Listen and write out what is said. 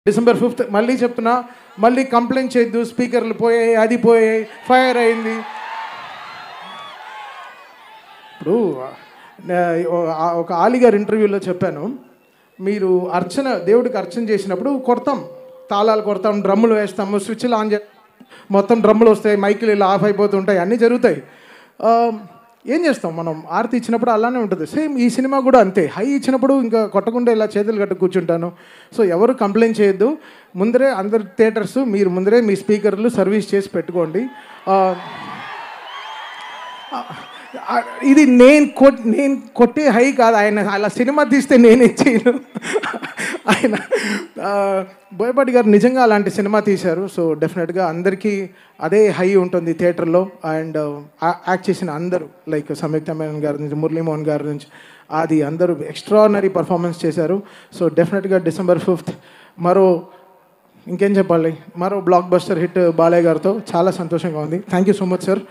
December 5th మళ్ళీ చెప్తున్నా, మళ్ళీ కంప్లైంట్ చేయొద్దు, స్పీకర్లు పోయాయి, అది పోయాయి, ఫైర్ అయింది. ఇప్పుడు ఒక ఆలిగారు ఇంటర్వ్యూలో చెప్పాను, మీరు దేవుడికి అర్చన చేసినప్పుడు కొడతాం, తాళాలు కొడతాం, డ్రమ్ములు వేస్తాము, స్విచ్లు ఆన్ చే మొత్తం డ్రమ్ములు వస్తాయి, మైకులు ఇలా ఆఫ్ అయిపోతుంటాయి, అన్నీ జరుగుతాయి. ఏం చేస్తాం మనం? ఆరతి ఇచ్చినప్పుడు అలానే ఉంటుంది. సేమ్ ఈ సినిమా కూడా అంతే. హై ఇచ్చినప్పుడు ఇంకా కొట్టకుండా ఇలా చేతులు కట్టు కూర్చుంటాను. సో ఎవరు కంప్లైంట్ చేయొద్దు. ముందరే అందరు థియేటర్స్ మీరు ముందరే మీ స్పీకర్లు సర్వీస్ చేసి పెట్టుకోండి. ఇది నేను కొట్టే హై కాదు. ఆయన అలా సినిమా తీస్తే నేనేం చేయను. ఆయన బోయపాటి గారు నిజంగా అలాంటి సినిమా తీశారు. సో డెఫినెట్గా అందరికీ అదే హై ఉంటుంది థియేటర్లో. అండ్ యాక్ట్ చేసిన అందరూ లైక్ సంయుక్త మేనన్ గారి నుంచి, మురళీమోహన్ గారి నుంచి, అది అందరూ ఎక్స్ట్రానరీ పర్ఫార్మెన్స్ చేశారు. సో డెఫినెట్గా December 5th ఇంకేం చెప్పాలి, మరో బ్లాక్ బస్టర్ హిట్ బాలయ్య గారితో చాలా సంతోషంగా ఉంది. Thank you so much sir.